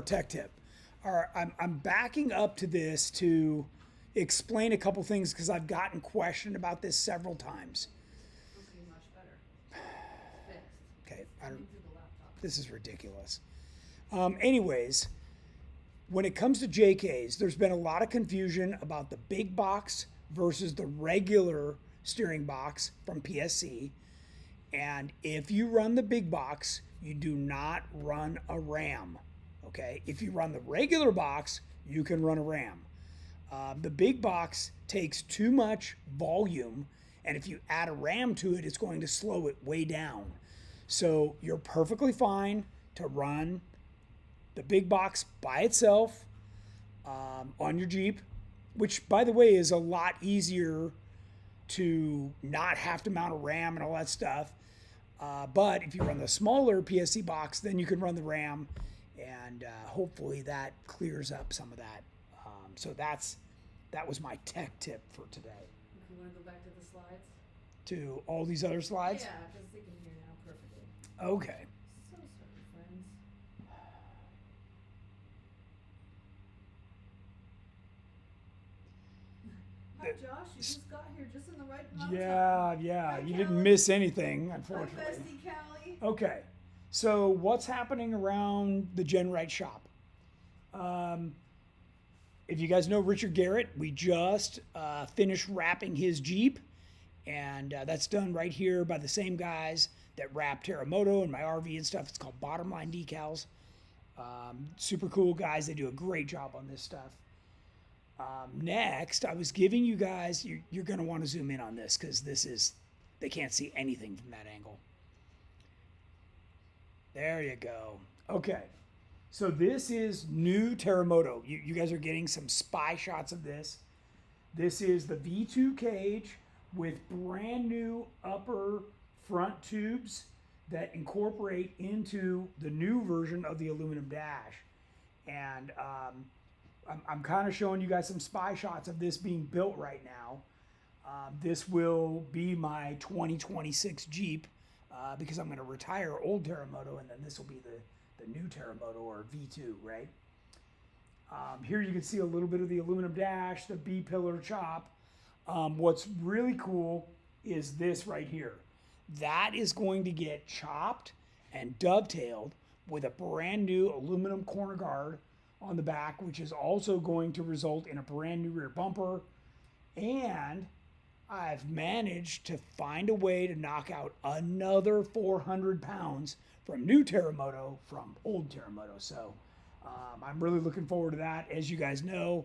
tech tip. All right, I'm backing up to this to explain a couple things because I've gotten questioned about this several times. This will be much better. It's fixed. Okay, Coming through the laptop. this is ridiculous. Anyways, when it comes to JKs, there's been a lot of confusion about the big box versus the regular steering box from PSC. And if you run the big box, you do not run a RAM. Okay, if you run the regular box, you can run a RAM. The big box takes too much volume, and if you add a RAM to it, it's going to slow it way down. So you're perfectly fine to run the big box by itself on your Jeep, which, by the way, is a lot easier to not have to mount a RAM and all that stuff. But if you run the smaller PSC box, then you can run the RAM, and hopefully that clears up some of that. So that was my tech tip for today. If you want to go back to the slides. To all these other slides? Yeah, because they can hear now perfectly. Okay. So sorry, friends. Hi, Josh. You just got here just in the right amount of time. Yeah. Hi, You Callie. didn't miss anything, Hi, unfortunately. bestie Callie. Okay. So what's happening around the GenRight shop? If you guys know Richard Garrett, we just finished wrapping his Jeep, and that's done right here by the same guys that wrap Terramoto and my RV and stuff. It's called Bottom Line Decals. Super cool guys. They do a great job on this stuff. Next, I was giving you guys, you're going to want to zoom in on this because they can't see anything from that angle. There you go. Okay. So this is new Terramoto. You guys are getting some spy shots of this. This is the V2 cage with brand new upper front tubes that incorporate into the new version of the aluminum dash. And I'm kind of showing you guys some spy shots of this being built right now. This will be my 2026 Jeep because I'm going to retire old Terramoto, and then this will be the new Terramoto or V2, right? Here you can see a little bit of the aluminum dash, the B-pillar chop. What's really cool is this right here. That is going to get chopped and dovetailed with a brand new aluminum corner guard on the back, which is also going to result in a brand new rear bumper. And I've managed to find a way to knock out another 400 pounds from new Terramoto from old Terramoto. So I'm really looking forward to that. As you guys know,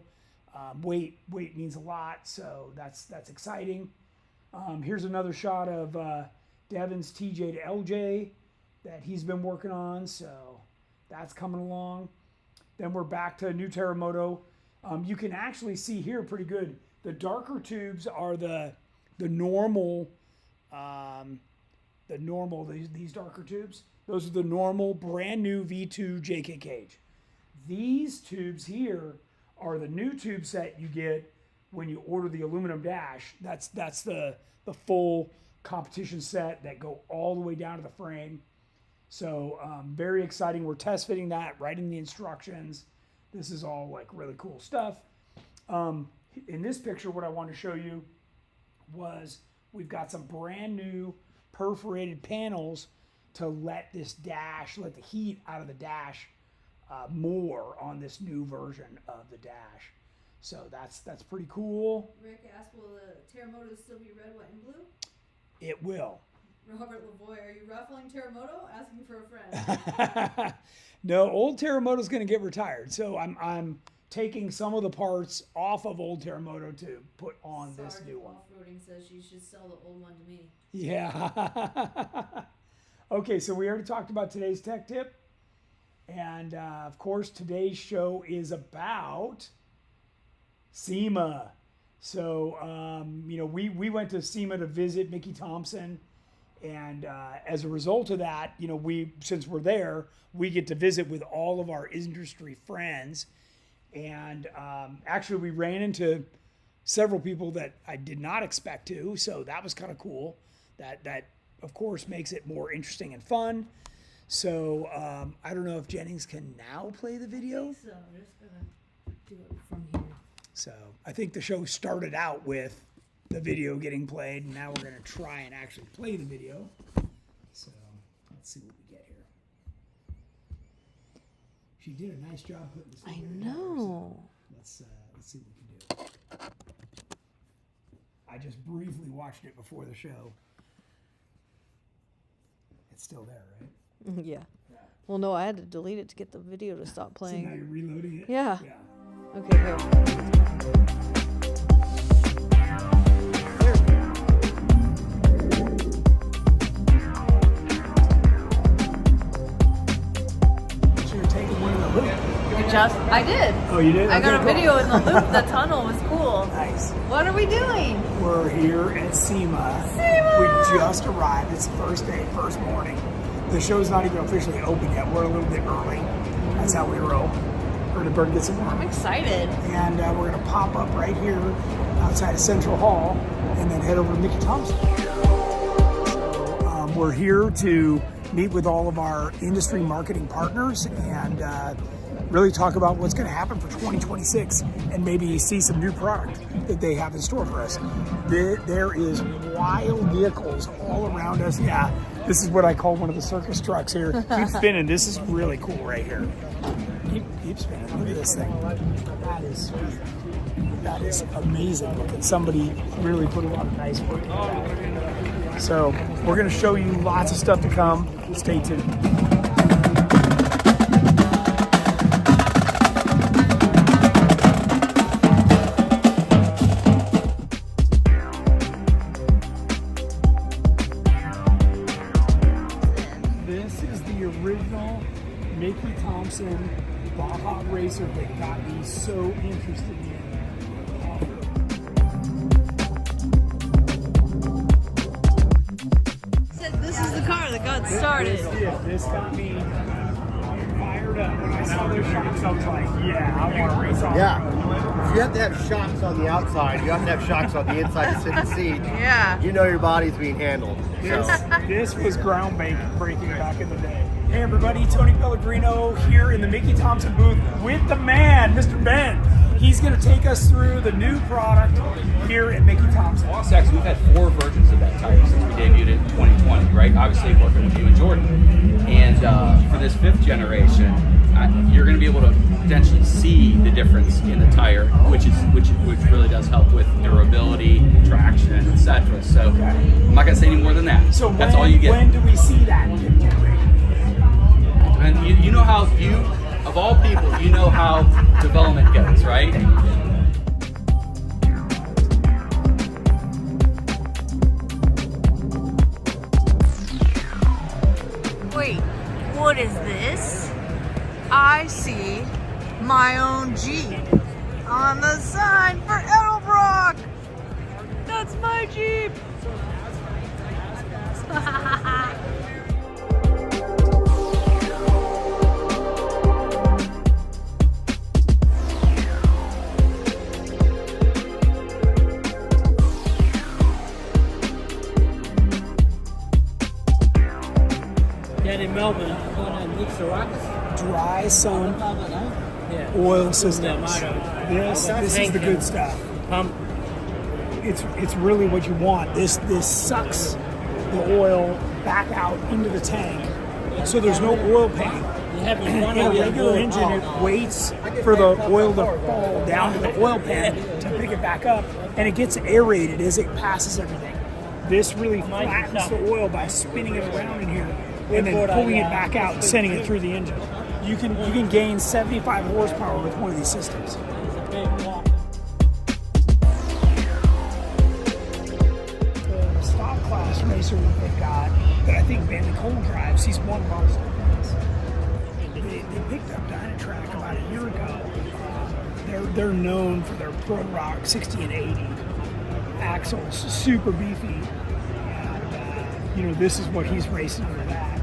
weight means a lot, so that's exciting. Here's another shot of Devin's TJ to LJ that he's been working on, so that's coming along. Then we're back to new Terramoto. You can actually see here pretty good. The darker tubes are the normal, these darker tubes. Those are the normal brand new V2 JK cage. These tubes here are the new tube set you get when you order the aluminum dash. That's the full competition set that go all the way down to the frame. So very exciting. We're test fitting that right in the instructions. This is all like really cool stuff. In this picture, what I want to show you was we've got some brand new perforated panels to let the heat out of the dash more on this new version of the dash. So that's pretty cool. Rick asked, will the Terramoto still be red, white, and blue? It will. Robert Lavoie, are you ruffling Terramoto? Asking for a friend. No, old Terramoto's going to get retired. So I'm taking some of the parts off of old Terramoto to put on this new one. Off-roading says you should sell the old one to me. Yeah. Okay, so we already talked about today's tech tip. And of course, today's show is about SEMA. So, we went to SEMA to visit Mickey Thompson. And as a result of that, since we're there, we get to visit with all of our industry friends. And actually, we ran into several people that I did not expect to. So that was kind of cool. That of course, makes it more interesting and fun. So I don't know if Jennings can now play the video. So we're just gonna do it from here. So I think the show started out with the video getting played, and now we're going to try and actually play the video. So let's see what we get here. She did a nice job putting this I together, know. so let's see what we can do. I just briefly watched it before the show. It's still there, right? Yeah. Well, no, I had to delete it to get the video to stop So now playing. you're reloading it? Yeah. Yeah. Okay, here. There. So you're taking one in the loop. I did. Oh, you did? I got a Okay, cool. video in the loop. The tunnel was cool. Nice. What are we doing? We're here at SEMA. SEMA! We just arrived. It's the first day, first morning. The show's not even officially open yet. We're a little bit early. That's how we roll. We're going to get some I'm warm. excited. And we're going to pop up right here outside of Central Hall and then head over to Mickey Thompson. So we're here to meet with all of our industry marketing partners and really talk about what's going to happen for 2026 and maybe see some new product that they have in store for us. There is wild vehicles all around us. Yeah, this is what I call one of the circus trucks here. Keep spinning. This is really cool right here. Keep spinning. Look at this thing. That is amazing looking. Somebody really put a lot of nice work into that. So we're going to show you lots of stuff to come. Stay tuned. This is the original Mickey Thompson Baja Racer that got me so interested in This is the car that got started. This got me fired up. When I saw those shocks, I was like, yeah, I want to race off. Yeah. If you have to have shocks on the outside, you have to have shocks on the inside to sit in the seat. Yeah. You know your body's being handled. So. This was groundbreaking back in the day. Hey everybody, Tony Pellegrino here in the Mickey Thompson booth with the man, Mr. Ben. He's going to take us through the new product here at Mickey Thompson. Actually, we've had 4 versions of that tire since we debuted it in 2020, right? Obviously, working with you and Jordan. And for this 5th generation, you're going to be able to potentially see the difference in the tire, which really does help with durability, traction, etc. So I'm not going to say any more than that. So that's all you get. When do we see that? And you know how of all people, you know how development goes, right? Wait, what is this? I see my own Jeep on the sign for Edelbrock. That's my Jeep. Down in Melbourne, on Mix the Rocks. Dry sump Yeah. oil systems. This is the good stuff. Pump. It's really what you want. This sucks the oil back out into the tank, so there's no oil pain. You have In one a of your regular engine, it waits for the oil to fall down to the oil pan to pick it back up, and it gets aerated as it passes everything. This really flattens the oil by spinning it around in here and then pulling it back out and sending it through the engine. You can gain 75 horsepower with one of these systems. The stock class racer that they've got that I think Ben Nicole drives, he's one of our students. They picked up Dynatrack about a year ago. They're known for their Pro Rock 60 and 80 axles, super beefy. And, this is what he's racing under that.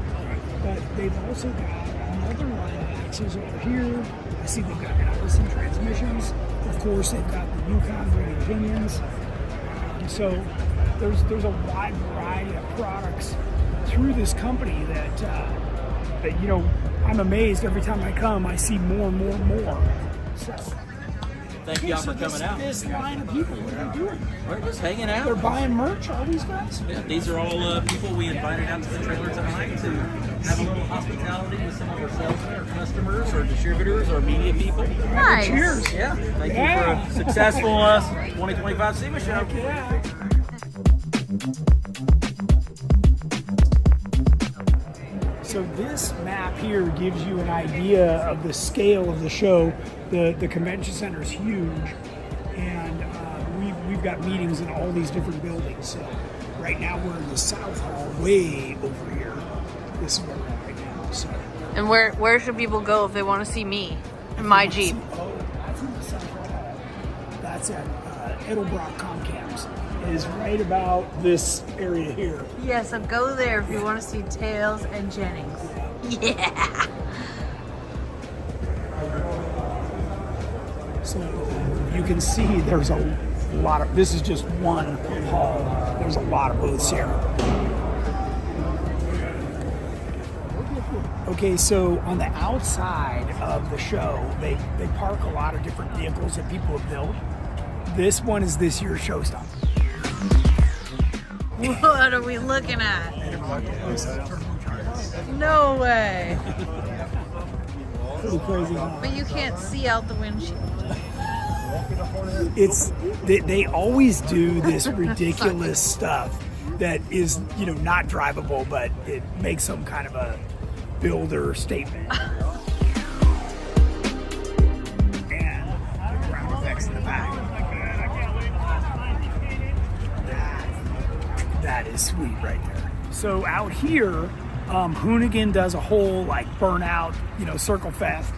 But they've also got another line of axles over here. I see they've got Allison transmissions. Of course, they've got the Yukon braided pinions. So there's a wide variety of products through this company that But I'm amazed every time I come. I see more and more and more. So. Thank y'all for coming out. This line of people, what are they doing? We're just hanging out. They're buying merch, all these guys? Yeah, these are all people we invited out to the trailer tonight to have a little hospitality with some of our salesmen or customers or distributors or media people. Nice. Cheers. Yeah, thank you for a successful 2025 SEMA show. Yeah. So this map here gives you an idea of the scale of the show. The convention center is huge, and we've got meetings in all these different buildings. So right now we're in the South Hall, way over here. This is where we're at right now. So. And where should people go if they want to see me in my Jeep? Oh, that's in the South Hall. That's at Edelbrock Comcams. It is right about this area here. Yeah, so go there if you want to see Tails and Jennings. Yeah. So you can see there's a lot of, this is just one hall. There's a lot of booths here. Okay, so on the outside of the show, they park a lot of different vehicles that people have built. This one is this year's showstopper. What are we looking at? No way. Pretty crazy, huh? But you can't see out the windshield. They always do this ridiculous stuff that is, not drivable, but it makes some kind of a builder statement. And the ground effects in the back. That is sweet right there. So out here, Hoonigan does a whole burnout, circle fest.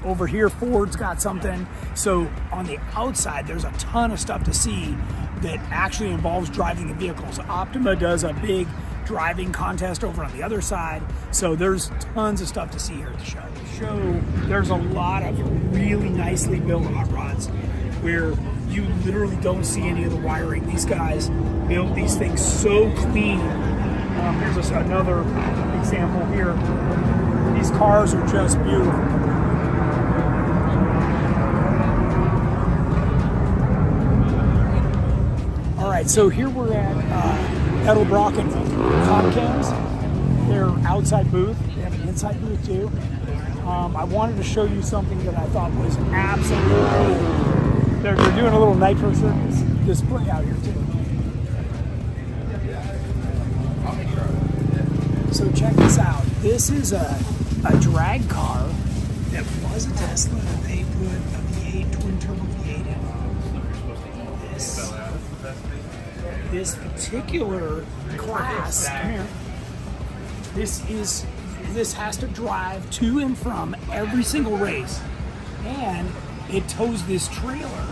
Over here, Ford's got something. So on the outside, there's a ton of stuff to see that actually involves driving the vehicles. Optima does a big driving contest over on the other side. So there's tons of stuff to see here at the show. There's a lot of really nicely built hot rods where you literally don't see any of the wiring. These guys build these things so clean. Here's another example here. These cars are just beautiful. All right, so here we're at Edelbrock and Comcams. Their outside booth. They have an inside booth too. I wanted to show you something that I thought was absolutely. They're doing a little nitro circus display out here too. So check this out. This is a drag car that was a Tesla that they put a V8 twin turbo V8 in. This particular class, come here. This has to drive to and from every single race, and it tows this trailer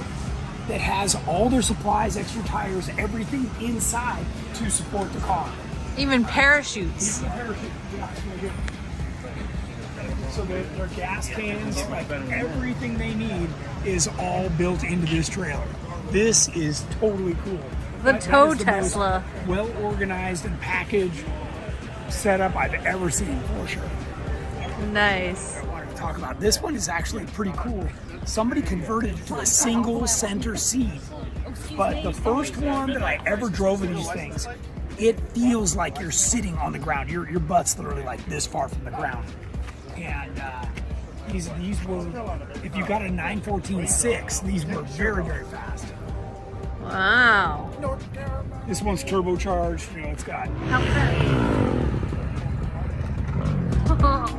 that has all their supplies, extra tires, everything inside to support the car. Even parachutes. So their gas cans, everything they need is all built into this trailer. This is totally cool. The tow Tesla. Well organized and packaged setup I've ever seen, for sure. Nice. I wanted to talk about this one is actually pretty cool. Somebody converted it to a single center seat, but the first one that I ever drove of these things, it feels like you're sitting on the ground. Your butt's literally this far from the ground. And these were, if you got a 914.6, these were very, very fast. Wow. This one's turbocharged. It's got. How fast?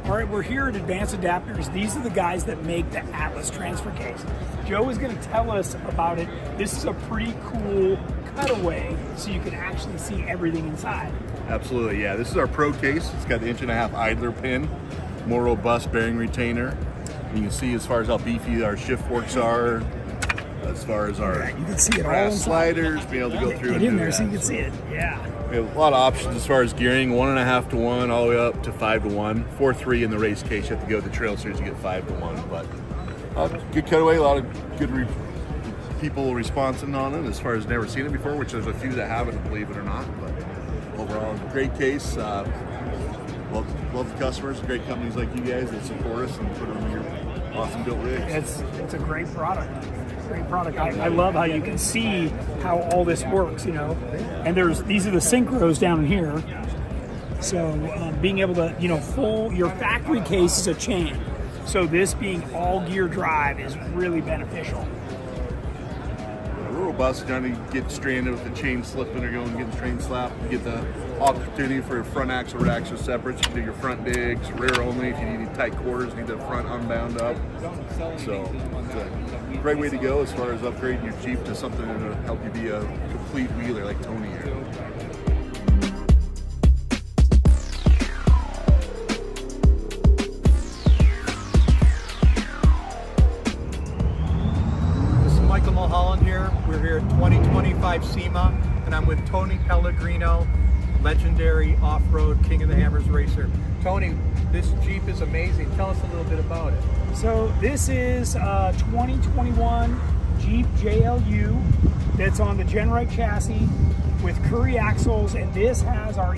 All right, we're here at Advanced Adapters. These are the guys that make the Atlas transfer case. Joe is going to tell us about it. This is a pretty cool cutaway, so you can actually see everything inside. Absolutely, yeah. This is our Pro case. It's got the 1.5 inch idler pin, more robust bearing retainer. You can see as far as how beefy our shift forks are, as far as our you can see it all brass sliders, being able to go through Get and in do there that. so you can see it. Yeah. We have a lot of options as far as gearing, 1.5 to 1, all the way up to 5 to 1. 4.3 in the race case. You have to go with the trail series to get 5 to 1. But good cutaway, a lot of good people responding on it as far as never seen it before, which there's a few that haven't, believe it or not. But overall, great case. Love the customers, great companies like you guys that support us and put them in your awesome built rigs. It's a great product. Great product. I love how you can see how all this works, you know. And these are the synchros down here. So being able to, you know, your factory case is a chain. So this being all gear drive is really beneficial. We're robust, trying to get stranded with the chain slipping or going and getting train slapped. You get the opportunity for your front axle, rear axle separate. You can do your front digs, rear only if you need tight quarters, need the front unbound up. So it's a great way to go as far as upgrading your Jeep to something that'll help you be a complete wheeler like Tony here. We're here at 2025 SEMA, and I'm with Tony Pellegrino, legendary off-road King of the Hammers racer. Tony, this Jeep is amazing. Tell us a little bit about it. So this is a 2021 Jeep JLU that's on the GenRight chassis with Curry axles, and this has our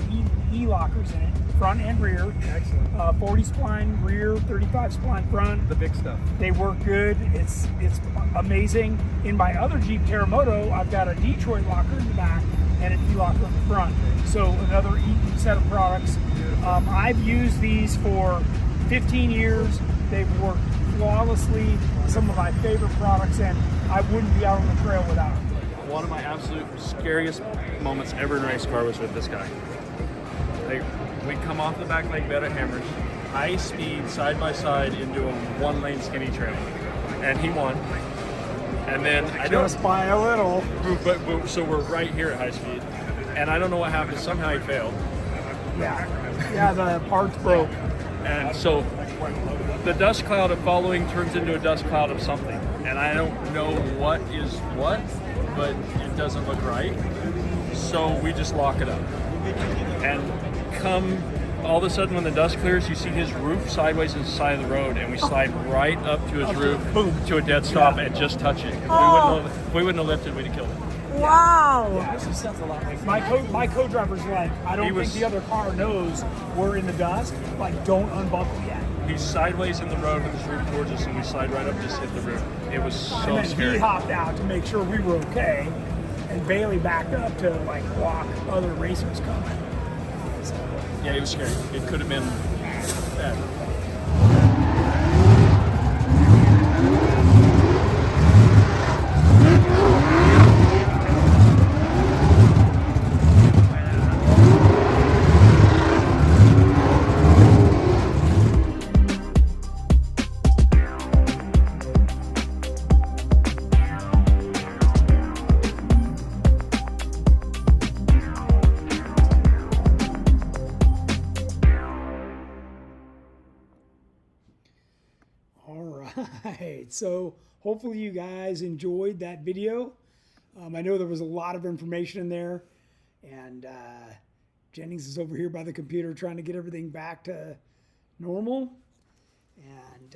E-lockers in it, front and rear. Excellent. 40 spline rear, 35 spline front. The big stuff. They work good. It's amazing. In my other Jeep Terramoto, I've got a Detroit locker in the back and an E-locker in the front. So another set of products. I've used these for 15 years. They've worked flawlessly. Some of my favorite products, and I wouldn't be out on the trail without them. One of my absolute scariest moments ever in a race car was with this guy. We come off the back leg bed at Hammers, high speed, side by side into a one-lane skinny trail, and he won. And then I don't Just by a little. but so we're right here at high speed, and I don't know what happened. Somehow he failed, Yeah, the parts broke. and so the dust cloud of following turns into a dust cloud of something, and I don't know what is what, but it doesn't look right. So we just lock it up, and come all of a sudden when the dust clears, you see his roof sideways to the side of the road, and we slide right up to his roof to a dead stop and just touch it. If we wouldn't have lifted, we'd have killed it. Wow. My co-driver's like, I don't think the other car knows we're in the dust. Like, don't unbuckle yet. He's sideways in the road with his roof towards us, and we slide right up, just hit the roof. It was so And then scary. he hopped out to make sure we were okay, and Bailey backed up to like block other racers coming. Yeah, it was scary. It could have been bad. Alright, so hopefully you guys enjoyed that video. I know there was a lot of information in there, and Jennings is over here by the computer trying to get everything back to normal. And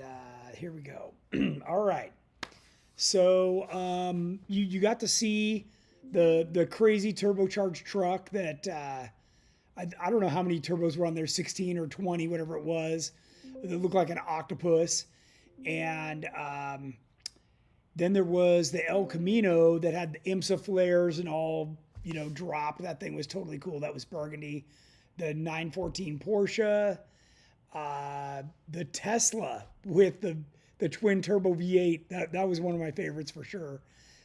here we go. Alright, so you got to see the crazy turbocharged truck that I don't know how many turbos were on there, 16 or 20, whatever it was. It looked like an octopus. And then there was the El Camino that had the IMSA flares and all, you know, drop. That thing was totally cool. That was burgundy. The 914 Porsche, the Tesla with the twin turbo V8. That was one of my favorites for sure.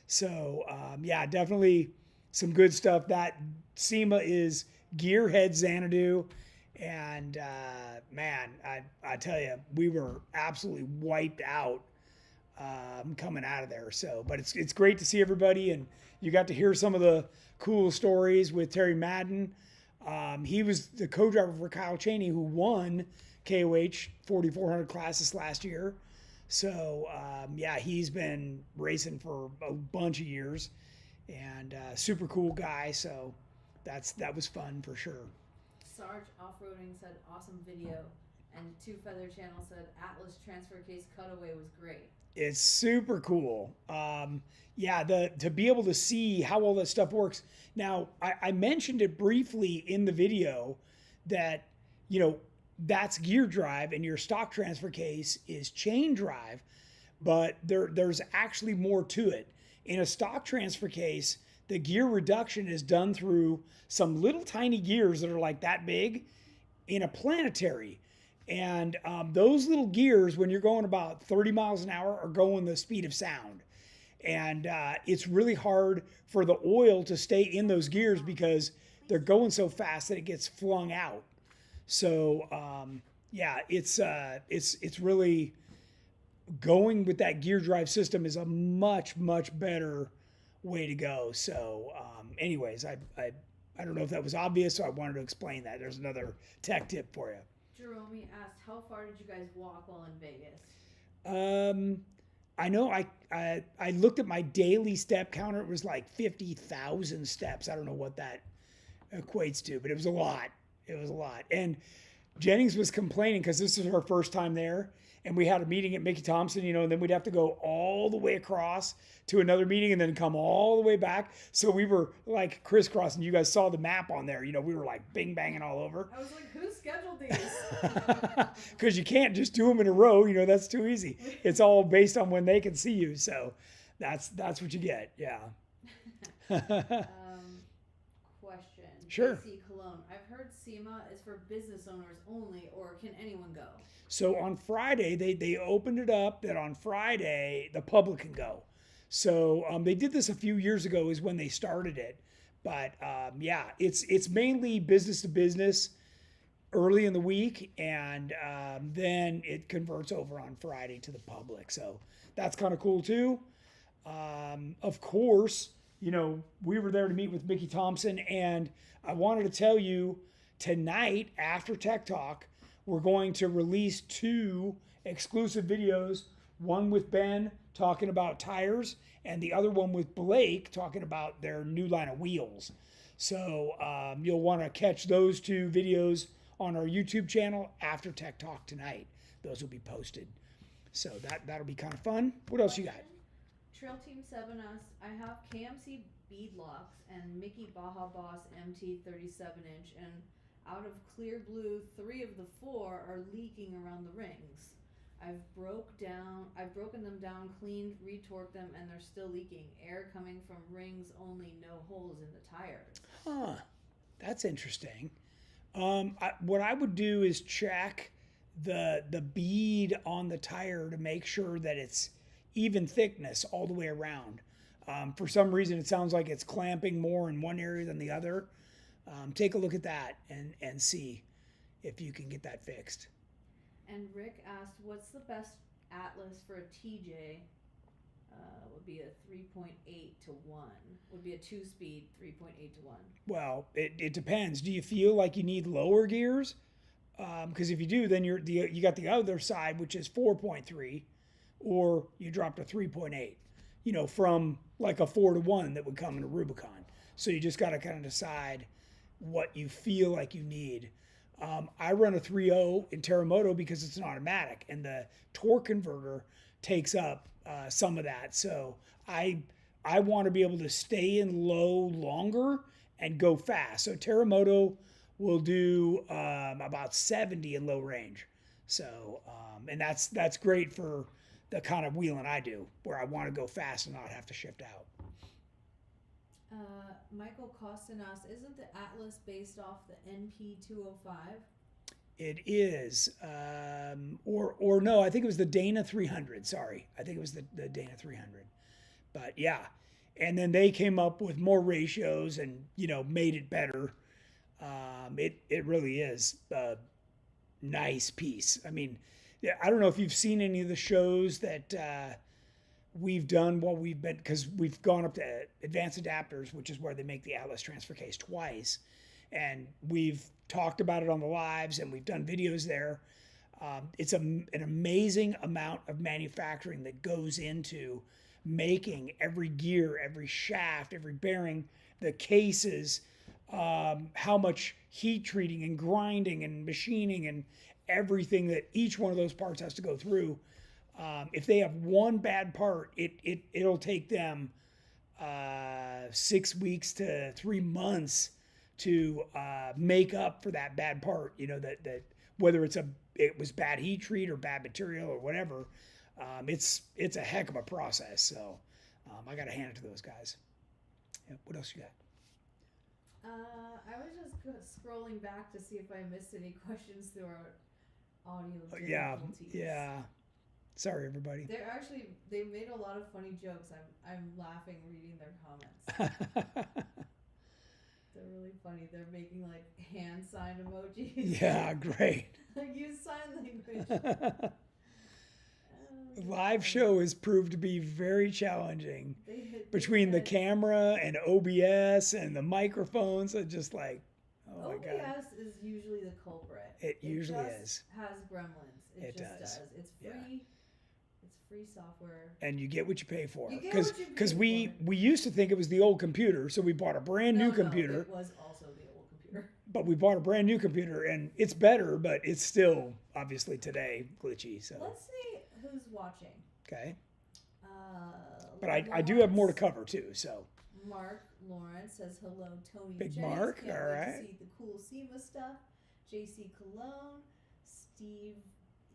So yeah, definitely some good stuff. That SEMA is Gearhead Xanadu. And man, I tell you, we were absolutely wiped out coming out of there. So, but it's great to see everybody, and you got to hear some of the cool stories with Terry Madden. He was the co-driver for Kyle Chaney, who won KOH 4400 classes last year. So yeah, he's been racing for a bunch of years, and super cool guy. So that was fun for sure. Sarge Off-Roading said, awesome video. And Two Feather Channel said Atlas transfer case cutaway was great. It's super cool. Yeah, to be able to see how all that stuff works. Now, I mentioned it briefly in the video that, you know, that's gear drive and your stock transfer case is chain drive, but there's actually more to it. In a stock transfer case, the gear reduction is done through some little tiny gears that are like that big in a planetary. And those little gears, when you're going about 30 miles an hour, are going the speed of sound. And it's really hard for the oil to stay in those gears because they're going so fast that it gets flung out. So yeah, it's really going with that gear drive system is a much better way to go. So anyways, I don't know if that was obvious, so I wanted to explain that. There's another tech tip for you. Jerome asked, how far did you guys walk while in Vegas? I know I looked at my daily step counter. It was like 50,000 steps. I don't know what that equates to, but it was a lot. It was a lot. And Jennings was complaining because this is her first time there. And we had a meeting at Mickey Thompson, you know, and then we'd have to go all the way across to another meeting and then come all the way back. So we were like crisscrossing. You guys saw the map on there. You know, we were like bing banging all over. I was like, who scheduled these? Because you can't just do them in a row. You know, that's too easy. It's all based on when they can see you. So that's what you get. Yeah. Question. Sure. AC Cologne. I've heard SEMA is for business owners only, or can anyone go? So on Friday, they opened it up that on Friday, the public can go. So they did this a few years ago is when they started it. But yeah, it's mainly business to business early in the week. And then it converts over on Friday to the public. So that's kind of cool too. Of course, you know, we were there to meet with Mickey Thompson. And I wanted to tell you tonight after Tech Talk, we're going to release 2 exclusive videos, one with Ben talking about tires and the other one with Blake talking about their new line of wheels. So you'll want to catch those 2 videos on our YouTube channel after Tech Talk tonight. Those will be posted. So that'll be kind of fun. What else you got? Trail Team 7 asks, I have KMC bead locks and Mickey Baja Boss MT 37-inch, and out of clear blue, 3 of the 4 are leaking around the rings. I've broken them down, cleaned, retorqued them, and they're still leaking. Air coming from rings only, no holes in the tires. Huh. That's interesting. What I would do is check the bead on the tire to make sure that it's even thickness all the way around. For some reason, it sounds like it's clamping more in one area than the other. Take a look at that and see if you can get that fixed. And Rick asked, what's the best Atlas for a TJ? Would be a 3.8 to 1. Would be a 2-speed 3.8 to 1. Well, it depends. Do you feel like you need lower gears? Because if you do, then you got the other side, which is 4.3, or you drop to 3.8. You know, from like a 4 to 1 that would come in a Rubicon. So you just got to kind of decide what you feel like you need. I run a 3.0 in Terramoto because it's an automatic, and the torque converter takes up some of that. So I want to be able to stay in low longer and go fast. So Terramoto will do about 70 in low range. So and that's great for the kind of wheeling I do, where I want to go fast and not have to shift out. Michael Costin asks, isn't the Atlas based off the NP205? It is, or no, I think it was the Dana 300. Sorry, I think it was the Dana 300. But yeah, and then they came up with more ratios and, you know, made it better. It really is a nice piece. I mean, I don't know if you've seen any of the shows that we've done while we've been, because we've gone up to Advanced Adapters, which is where they make the Atlas transfer case twice. And we've talked about it on the lives and we've done videos there. It's an amazing amount of manufacturing that goes into making every gear, every shaft, every bearing, the cases, how much heat treating and grinding and machining and everything that each one of those parts has to go through. If they have one bad part, it'll take them 6 weeks to 3 months to make up for that bad part. You know, that whether it was bad heat treat or bad material or whatever, it's a heck of a process. So I got to hand it to those guys. Yeah, what else you got? I was just scrolling back to see if I missed any questions through our audio difficulties. Yeah. Sorry, everybody. They made a lot of funny jokes. I'm laughing reading their comments. They're really funny. They're making like hand sign emojis. Yeah, great. Use sign language. Live show has proved to be very challenging between the said- camera and OBS and the microphones. It's just like, oh my God. OBS is usually the culprit. It usually just is. Has gremlins. It just does. It's free. Yeah. It's free software. And you get what you pay for. You get what you pay Because for. we used to think it was the old computer, so we bought a brand new computer. It was also the old computer. But we bought a brand new computer, and it's better, but it's still obviously today glitchy. So Let's see who's watching. okay. But I do have more to cover too. So Mark Lawrence says hello, Tony. Big Jennings. Mark, Can't all wait right. To see the cool SEMA stuff. JC Cologne, Steve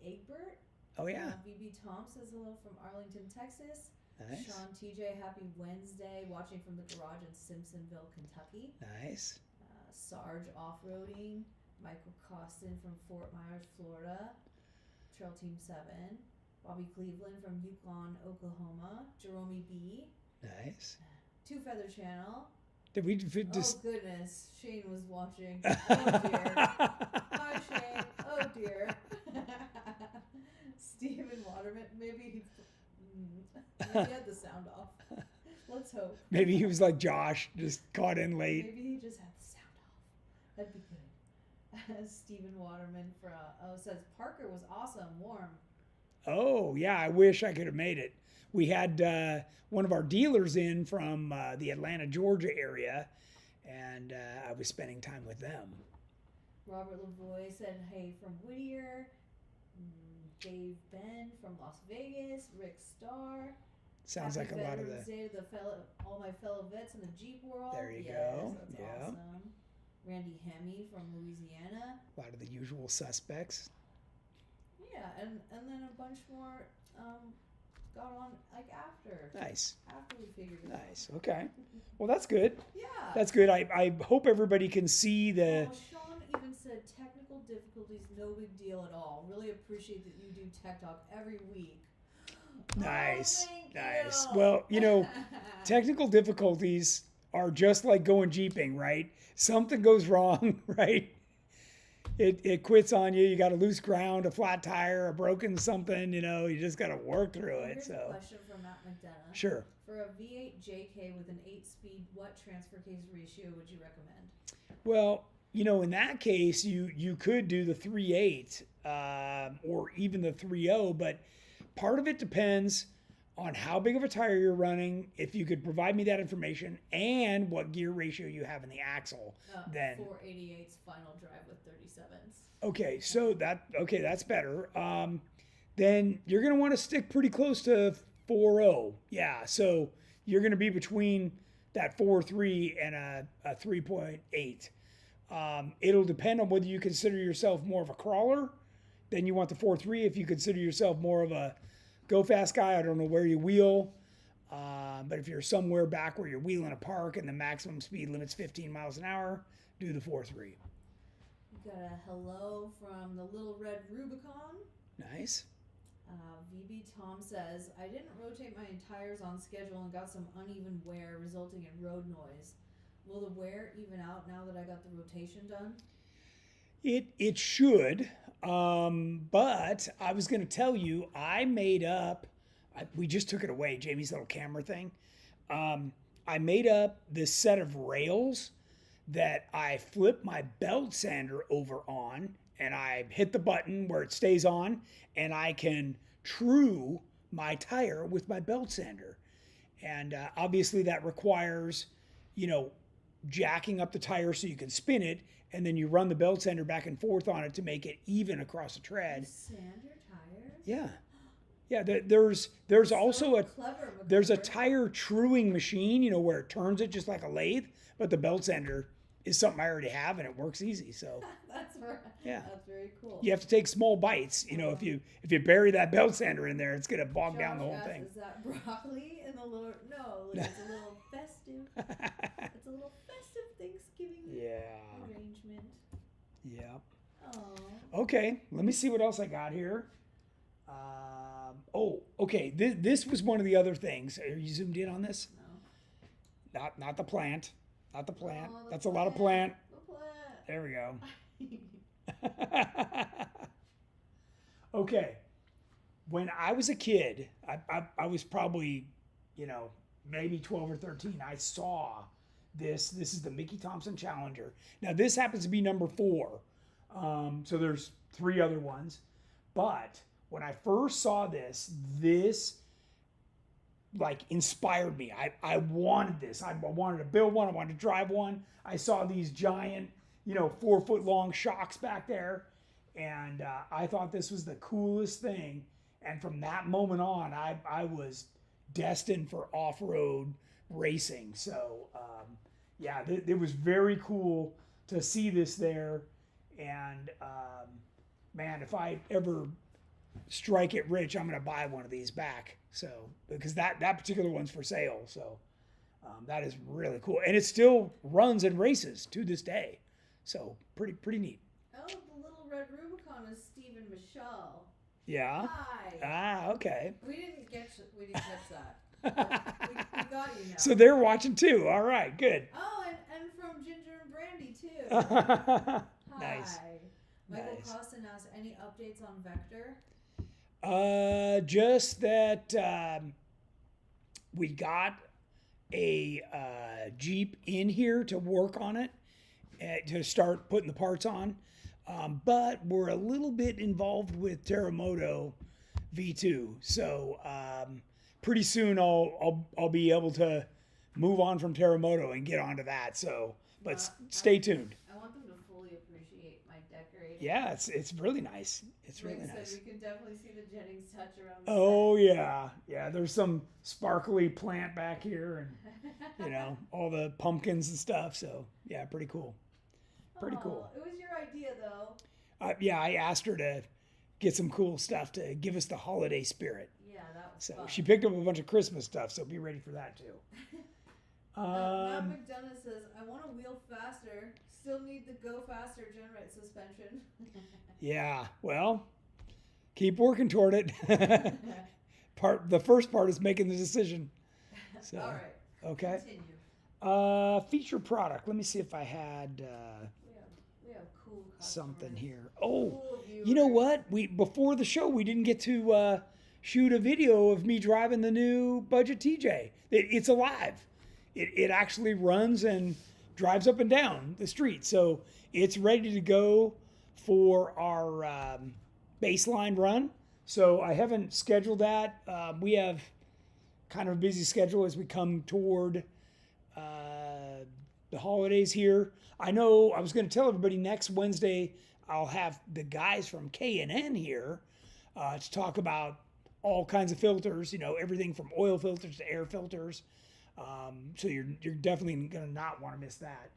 Egbert. oh yeah, VB Tom says hello from Arlington, Texas. nice, Sean TJ, happy Wednesday, watching from the garage in Simpsonville, Kentucky. nice. Sarge Off-Roading, Michael Costin from Fort Myers, Florida. Trail Team 7. Bobby Cleveland from Yukon, Oklahoma. Jerome B. Nice. Two Feather Channel. Did we just? Oh goodness, Shane was watching. Oh dear. Hi Shane. Oh dear. Steven Waterman. Maybe he had the sound off. Let's hope. Maybe he was like Josh, just caught in late. Maybe he just had the sound off. That'd be good. Stephen Waterman says Parker was awesome, warm. Oh yeah, I wish I could have made it. We had one of our dealers in from the Atlanta, Georgia area, and I was spending time with them. Robert Lavoie said hey from Whittier. Dave Ben from Las Vegas. Rick Starr. Sounds Happy like a lot of Veterans the. Day to all my fellow vets in the Jeep world. There you yes, go. That's Yeah. awesome. Randy Hemme from Louisiana. A lot of the usual suspects. Yeah, and then a bunch more got on like after. Nice. After we figured it out. Nice. Okay. Well, that's good. Yeah. That's good. I hope everybody can see the. Oh, Sean even said technical difficulties, no big deal at all. Really appreciate that you do Tech Talk every week. Nice. Oh, thank Nice. you. Well, you know, technical difficulties are just like going Jeeping, right? Something goes wrong, right? It quits on you. You got a loose ground, a flat tire, a broken something, you know, you just got to work through it. Here's a So, question from Matt McDonough. sure. For a V8 JK with an 8-speed, what transfer case ratio would you recommend? Well, you know, in that case, you could do the 3.8 or even the 3.0, but part of it depends on how big of a tire you're running, if you could provide me that information, and what gear ratio you have in the axle. Then 488's final drive with 37s. okay, so that's better. Then you're gonna want to stick pretty close to 4.0. Yeah, so you're gonna be between that 4.3 and a 3.8. It'll depend on whether you consider yourself more of a crawler. Then you want the 4.3. If you consider yourself more of a go fast guy, I don't know where you wheel. But if you're somewhere back where you're wheeling a park and the maximum speed limit's 15 miles an hour, do the 4.3. We got a hello from the Little Red Rubicon. Nice. VB Tom says, I didn't rotate my tires on schedule and got some uneven wear resulting in road noise. Will the wear even out now that I got the rotation done? It should, but I was going to tell you, I made up, we just took it away, Jamie's little camera thing. I made up this set of rails that I flip my belt sander over on, and I hit the button where it stays on, and I can true my tire with my belt sander. And obviously that requires, you know, jacking up the tire so you can spin it, and then you run the belt sander back and forth on it to make it even across the tread. Sand your tires? Yeah. Yeah, there's also Clever, there's a MacGyver. tire truing machine, where it turns it just like a lathe, but the belt sander is something I already have and it works easy. So That's right. Yeah. That's very cool. you have to take small bites. If you bury that belt sander in there, it's gonna bog down the Josh whole asked, thing. Is that broccoli in the lower? No, it's a little festive. It's a little festive Thanksgiving Yeah. arrangement. Yeah. Oh. Okay, let me see what else I got here. Okay. This was one of the other things. Are you zoomed in on this? No. Not the plant. Not the plant. Oh, the That's a lot of plant. The plant. There we go. Okay. When I was a kid, I was probably, maybe 12 or 13. I saw this. This is the Mickey Thompson Challenger. Now, this happens to be number 4. So there's 3 other ones. But when I first saw this like inspired me. I wanted this. I wanted to build one. I wanted to drive one. I saw these giant, 4-foot long shocks back there. And I thought this was the coolest thing. And from that moment on, I was destined for off-road racing. So, it was very cool to see this there. And, man, if I ever strike it rich, I'm going to buy one of these back. So, because that particular one's for sale. So, that is really cool. And it still runs and races to this day. So, pretty neat. Oh, the little red Rubicon is Stephen Michelle. Yeah. Hi. Okay. We didn't catch that. But we got you now. So they're watching too. All right, good. Oh, and from Ginger and Brandy too. Nice. Hi. Michael Nice. Costin asked, any updates on Vector? Just that we got a Jeep in here to work on it, to start putting the parts on. But we're a little bit involved with Terramoto V2, so pretty soon I'll be able to move on from Terramoto and get onto that. So, but stay tuned. I want them to fully appreciate my decorating. Yeah, it's really nice. It's really Rick said nice. we can definitely see the Jennings touch around the Oh yeah. There's some sparkly plant back here, and all the pumpkins and stuff. So yeah, pretty cool. Pretty cool. It was your idea, though. I asked her to get some cool stuff to give us the holiday spirit. Yeah, that was So fun. she picked up a bunch of Christmas stuff, so be ready for that too. Matt McDonough says, I want to wheel faster. Still need the go faster GenRight suspension. Yeah, well, keep working toward it. The first part is making the decision. So, All right. okay. Continue. Feature product. Let me see if I had We have cool something customers. here. Oh, Cool you know viewers. what? Before the show, we didn't get to shoot a video of me driving the new Budget TJ. It's alive. It actually runs and drives up and down the street. So it's ready to go for our baseline run. So I haven't scheduled that. We have kind of a busy schedule as we come toward the holidays here. I know I was going to tell everybody next Wednesday I'll have the guys from K&N here to talk about all kinds of filters, everything from oil filters to air filters. So you're definitely going to not want to miss that.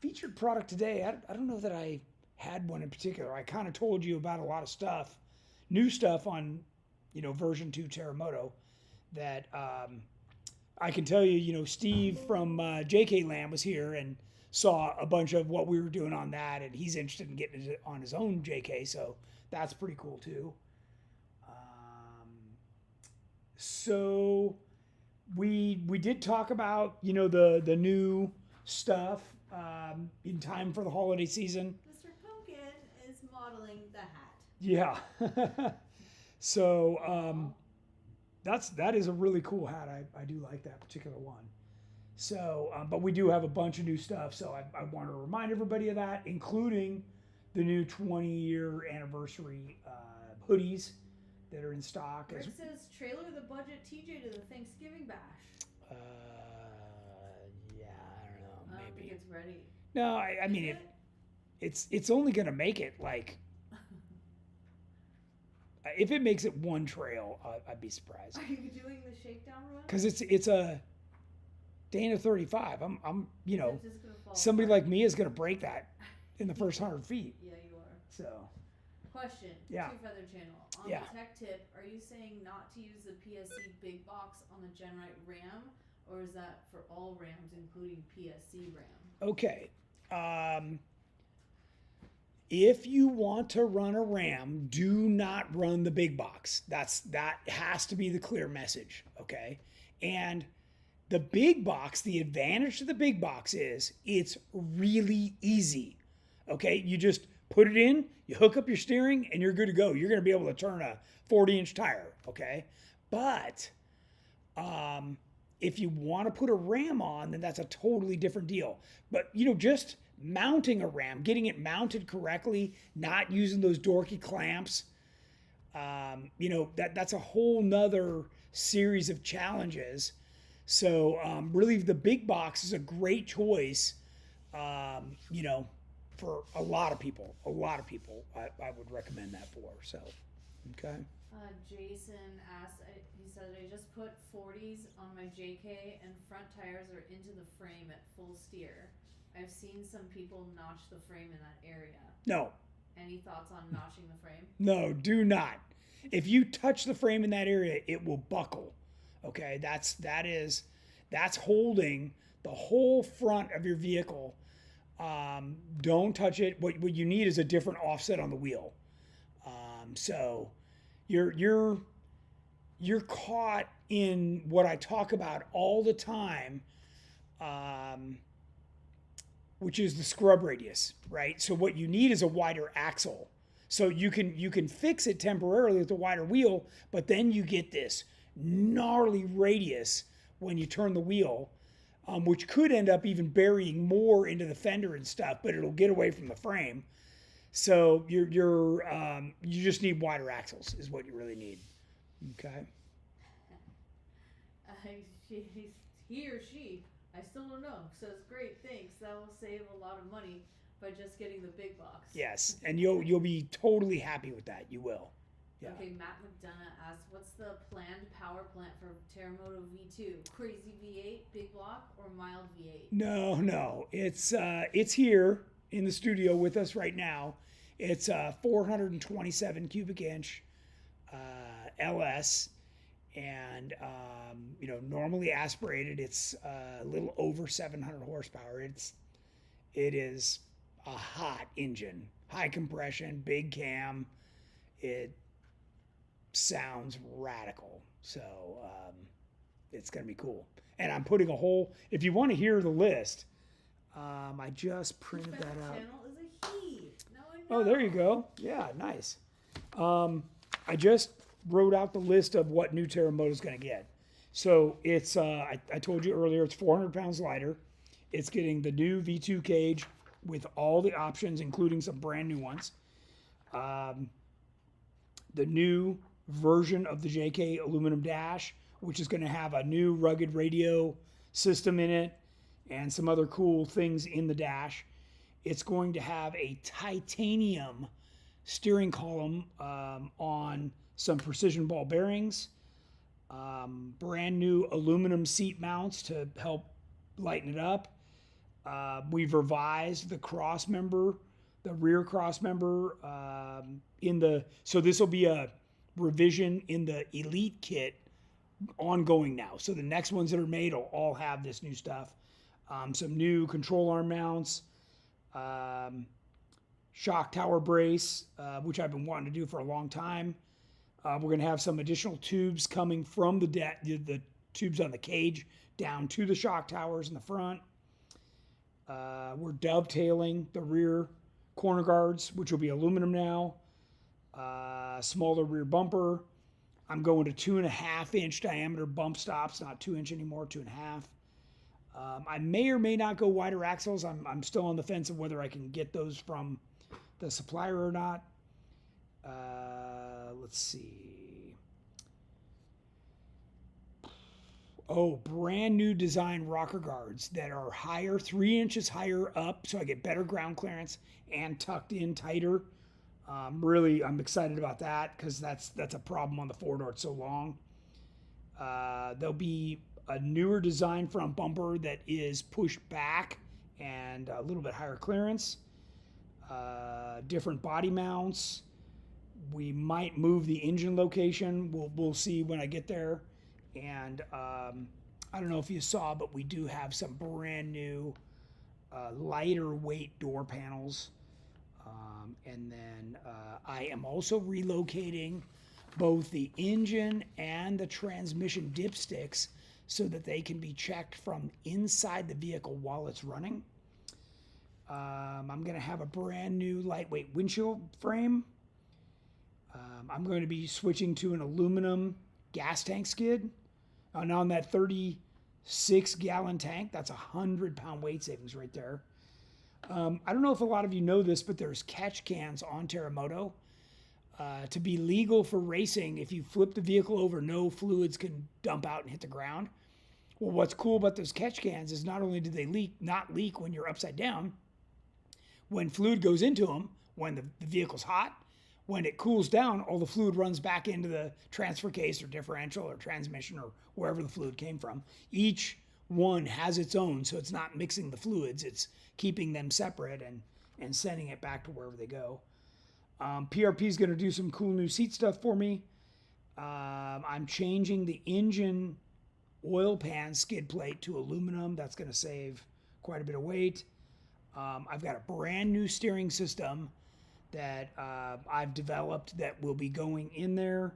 Featured product today, I don't know that I had one in particular. I kind of told you about a lot of stuff, new stuff on, version 2 Terramoto that I can tell you, Steve from JK Land was here and saw a bunch of what we were doing on that, and he's interested in getting it on his own JK, so that's pretty cool too. So we did talk about, the new stuff in time for the holiday season. Mr. Pumpkin is modeling the hat. Yeah. So that is a really cool hat. I do like that particular one. So, but we do have a bunch of new stuff. So I want to remind everybody of that, including the new 20-year anniversary hoodies that are in stock. Rick says, trailer the Budget TJ to the Thanksgiving bash. Yeah. it's ready. No, I mean it's only gonna make it like if it makes it one trail, I'd be surprised. Are you doing the shakedown run? Because it's a Dana 35. I'm you know, It's just gonna fall somebody apart. like me is gonna break that in the first 100 feet. Yeah, you are. So Question. Yeah. Two Feather Channel. On Yeah. the tech tip, are you saying not to use the PSC big box on the GenRight RAM, or is that for all RAMs, including PSC RAM? okay. If you want to run a RAM, do not run the big box. That has to be the clear message, okay? And the big box, the advantage to the big box is it's really easy, okay? You just put it in, you hook up your steering, and you're good to go. You're going to be able to turn a 40-inch tire, okay? But if you want to put a RAM on, then that's a totally different deal. But, you know, just mounting a RAM, getting it mounted correctly, not using those dorky clamps, you know, that's a whole nother series of challenges. So really the big box is a great choice, you know, for a lot of people. I would recommend that for. So, okay. Jason asked, he said, I just put 40s on my JK and front tires are into the frame at full steer. I've seen some people notch the frame in that area. No. Any thoughts on notching the frame? No, do not. If you touch the frame in that area, it will buckle. Okay, that's holding the whole front of your vehicle. Don't touch it. What you need is a different offset on the wheel. So you're caught in what I talk about all the time, which is the scrub radius, right? So what you need is a wider axle. So you can fix it temporarily with a wider wheel, but then you get this gnarly radius when you turn the wheel, which could end up even burying more into the fender and stuff, but it'll get away from the frame. So you just need wider axles is what you really need. Okay. He or she, I still don't know, says great, thanks. That will save a lot of money by just getting the big box. Yes, and you'll be totally happy with that. You will. Yeah. Okay, Matt McDonough asked, what's the planned power plant for Terramoto V2? Crazy V8, big block, or mild V8? No, it's here in the studio with us right now. It's 427 cubic inch LS, and you know, normally aspirated. It's a little over 700 horsepower. It is a hot engine, high compression, big cam. It sounds radical, so it's gonna be cool. And I'm putting a whole. If you want to hear the list, I just printed that out. Channel is a he. Now I know. Oh, there you go. Yeah, nice. I just wrote out the list of what new Terramoto is going to get. So it's, I told you earlier, it's 400 pounds lighter. It's getting the new V2 cage with all the options, including some brand new ones. The new version of the JK aluminum dash, which is going to have a new rugged radio system in it and some other cool things in the dash. It's going to have a titanium steering column on some precision ball bearings, brand new aluminum seat mounts to help lighten it up. We've revised the cross member, the rear cross member so this will be a revision in the Elite kit ongoing now. So the next ones that are made will all have this new stuff. Some new control arm mounts, shock tower brace, which I've been wanting to do for a long time. We're going to have some additional tubes coming from the tubes on the cage down to the shock towers in the front. We're dovetailing the rear corner guards, which will be aluminum now. Smaller rear bumper. I'm going to 2.5 inch diameter bump stops, not 2 inch anymore, 2.5. I may or may not go wider axles. I'm still on the fence of whether I can get those from the supplier or not. Let's see. Oh, brand new design rocker guards that are higher, 3 inches higher up, so I get better ground clearance and tucked in tighter. I'm excited about that because that's a problem on the four-door. It's so long. There'll be a newer design front bumper that is pushed back and a little bit higher clearance. Different body mounts. We might move the engine location. We'll see when I get there. And I don't know if you saw, but we do have some brand new lighter weight door panels. And then I am also relocating both the engine and the transmission dipsticks so that they can be checked from inside the vehicle while it's running. I'm going to have a brand new lightweight windshield frame. I'm going to be switching to an aluminum gas tank skid. And on that 36-gallon tank, that's a 100-pound weight savings right there. I don't know if a lot of you know this, but there's catch cans on Terramoto. To be legal for racing, if you flip the vehicle over, no fluids can dump out and hit the ground. Well, what's cool about those catch cans is not only do they not leak when you're upside down, when fluid goes into them, when the vehicle's hot, when it cools down, all the fluid runs back into the transfer case or differential or transmission or wherever the fluid came from. Each one has its own, so it's not mixing the fluids. It's keeping them separate and sending it back to wherever they go. PRP is going to do some cool new seat stuff for me. I'm changing the engine oil pan skid plate to aluminum. That's going to save quite a bit of weight. I've got a brand new steering system that I've developed that will be going in there.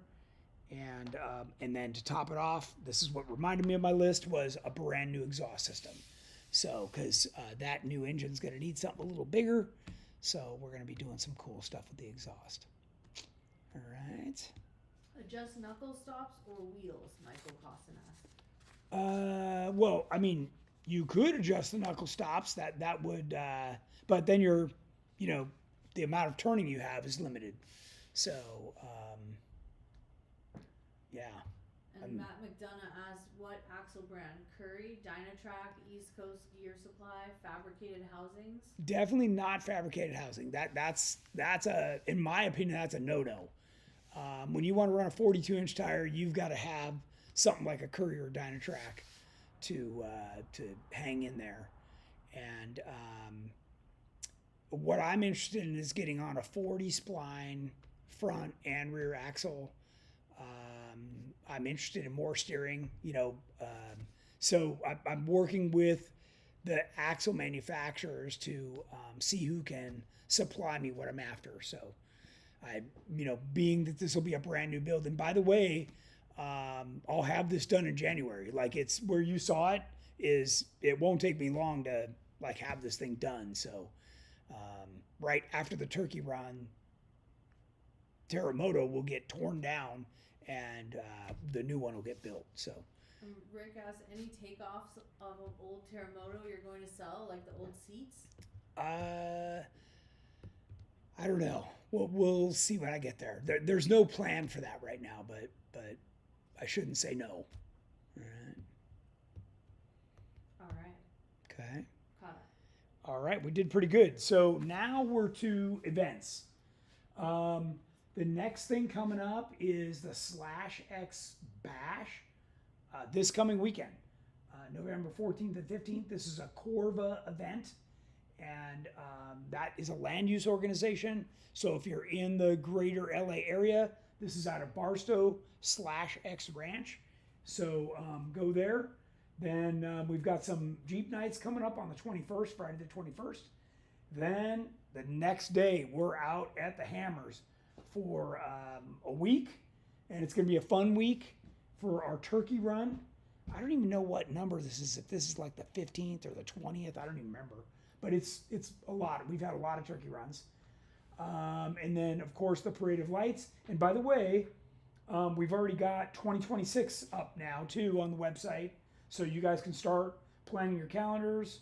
And then to top it off, this is what reminded me of my list, was a brand new exhaust system. So, because that new engine's going to need something a little bigger. So we're going to be doing some cool stuff with the exhaust. All right. Adjust knuckle stops or wheels, Michael Costin asked. Well, I mean, you could adjust the knuckle stops. That would, but then the amount of turning you have is limited. So, yeah. And Matt McDonough asked, what axle brand? Curry, Dynatrac, East Coast Gear Supply, fabricated housings? Definitely not fabricated housing. That's in my opinion, that's a no-no. When you want to run a 42-inch tire, you've got to have something like a Curry or Dynatrac to hang in there. And what I'm interested in is getting on a 40 spline front and rear axle. I'm interested in more steering, so I'm working with the axle manufacturers to see who can supply me what I'm after. So being that this will be a brand new build, and by the way, I'll have this done in January. Like, it's where you saw it it won't take me long to have this thing done. So right after the turkey run, Terramoto will get torn down and the new one will get built. So Rick asked, any takeoffs of an old Terramoto you're going to sell, like the old seats? I don't know. We'll see when I get there. There's no plan for that right now, but I shouldn't say no. All right. All right. Okay. Caught up. All right, we did pretty good. So now we're to events. The next thing coming up is the /X Bash this coming weekend, November 14th and 15th. This is a Corva event, and that is a land use organization. So if you're in the greater LA area, this is out of Barstow /X Ranch. So go there. Then we've got some Jeep nights coming up on the 21st, Friday the 21st. Then the next day, we're out at the Hammers for a week, and it's going to be a fun week for our turkey run. I don't even know what number this is, if this is like the 15th or the 20th, I don't even remember, but it's a lot. We've had a lot of turkey runs. And then of course the Parade of Lights. And by the way, we've already got 2026 up now too on the website, so you guys can start planning your calendars.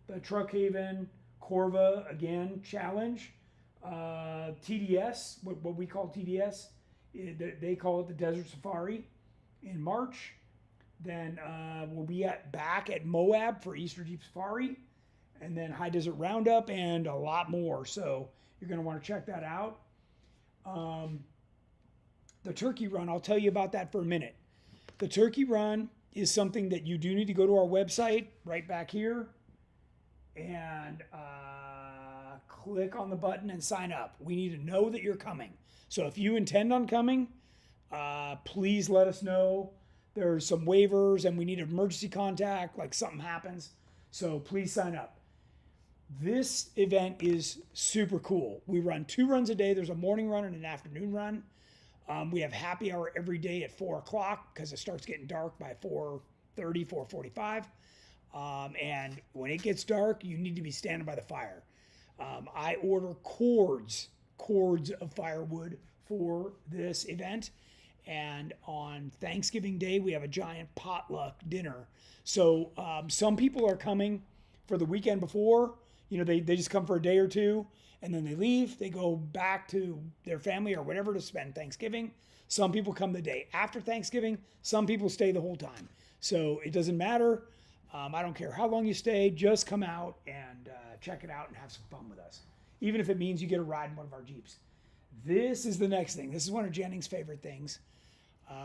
The Truck Haven Corva again challenge. TDS, what we call TDS, they call it the Desert Safari in March. Then we'll be back at Moab for Easter Jeep Safari, and then High Desert Roundup, and a lot more. So you're going to want to check that out. The turkey run, I'll tell you about that for a minute. The turkey run is something that you do need to go to our website right back here and click on the button and sign up. We need to know that you're coming. So if you intend on coming, please let us know. There's some waivers and we need emergency contact, like something happens. So please sign up. This event is super cool. We run 2 runs a day. There's a morning run and an afternoon run. We have happy hour every day at 4 o'clock because it starts getting dark by 4:30, 4:45. And when it gets dark, you need to be standing by the fire. I order cords of firewood for this event. And on Thanksgiving Day, we have a giant potluck dinner. So some people are coming for the weekend before. You know, they just come for a day or two, and then they leave. They go back to their family or whatever to spend Thanksgiving. Some people come the day after Thanksgiving. Some people stay the whole time. So it doesn't matter. I don't care how long you stay. Just come out and check it out and have some fun with us. Even if it means you get a ride in one of our Jeeps. This is the next thing. This is one of Jennings' favorite things.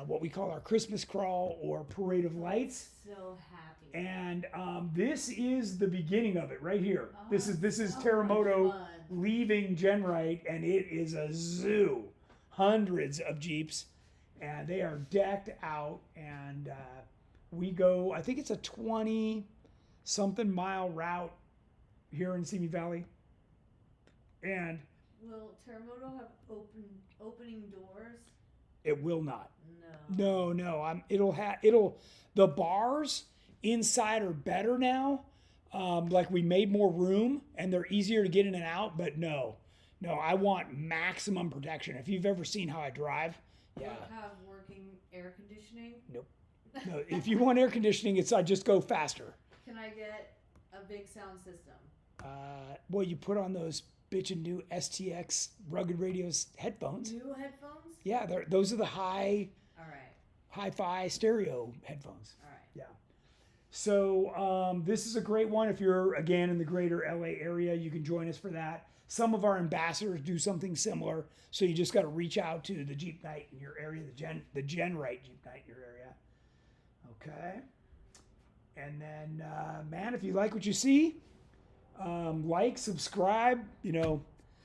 What we call our Christmas crawl or parade of lights. So happy. And this is the beginning of it right here. Oh, this is so Terramoto much fun. leaving GenRight, and it is a zoo. Hundreds of Jeeps, and they are decked out. And we go, I think it's a 20-something mile route here in Simi Valley. And will Terramoto have opening doors? it will not. No. No. The bars inside are better now. Like we made more room and they're easier to get in and out, but no, I want maximum protection. If you've ever seen how I drive, yeah. Will it have working air conditioning? Nope. No, if you want air conditioning, I just go faster. Can I get a big sound system? Well, you put on those bitchin' new STX Rugged Radios headphones. New headphones? Yeah, those are the All right. hi-fi stereo headphones. All right. Yeah. So this is a great one. If you're, again, in the greater LA area, you can join us for that. Some of our ambassadors do something similar. So you just got to reach out to the Jeep Night in your area, the GenRight Jeep Night in your area. Okay. And then, man, if you like what you see, like, subscribe,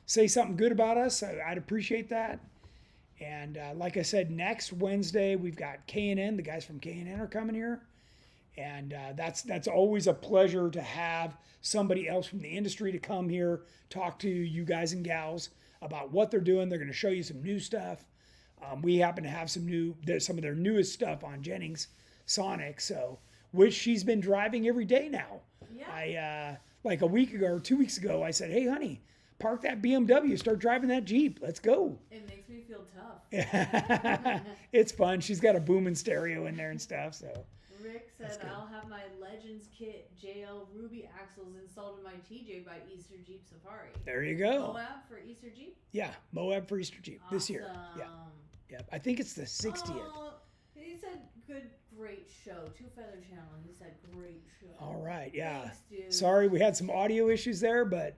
say something good about us. I'd appreciate that. And like I said, next Wednesday, we've got K&N. The guys from K&N are coming here. And that's always a pleasure to have somebody else from the industry to come here, talk to you guys and gals about what they're doing. They're going to show you some new stuff. We happen to have some of their newest stuff on Jennings Sonic, which she's been driving every day now. Yeah. Like a week ago or 2 weeks ago, I said, "Hey, honey, park that BMW, start driving that Jeep. Let's go." It makes me feel tough. It's fun. She's got a booming stereo in there and stuff. So Rick said I'll have my Legends kit JL Ruby axles installed in my TJ by Easter Jeep Safari. there you go. Moab for Easter Jeep? Yeah, Moab for Easter Jeep this year. Awesome. Yeah. I think it's the 60th. Oh, he said great show. Two Feather Channel. He said great show. All right, yeah. Thanks, dude. Sorry, we had some audio issues there, but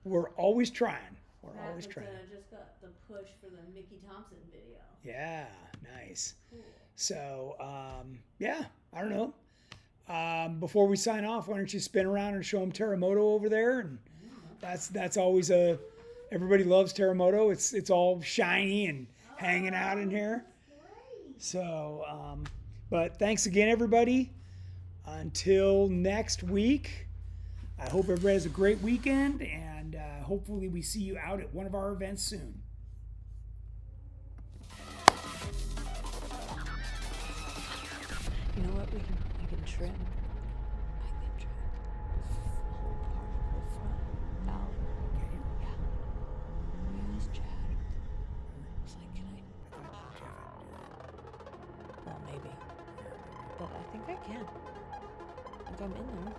we're always trying. Matt just got the push for the Mickey Thompson video. Yeah, nice. Cool. So, yeah, I don't know. Before we sign off, why don't you spin around and show them Terramoto over there? And that's always everybody loves Terramoto. It's all shiny and hanging out in here. Great. So, but thanks again, everybody. Until next week, I hope everybody has a great weekend, and hopefully we see you out at one of our events soon. You know what? I can trim. I can trim the whole part of the front out. Yeah. Yes, Chad. It's like, can I? Well, maybe. But I think I can. I think I'm in there.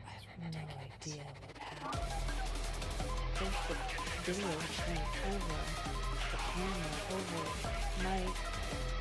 I have no idea what happened. I think the video came over the camera over Mike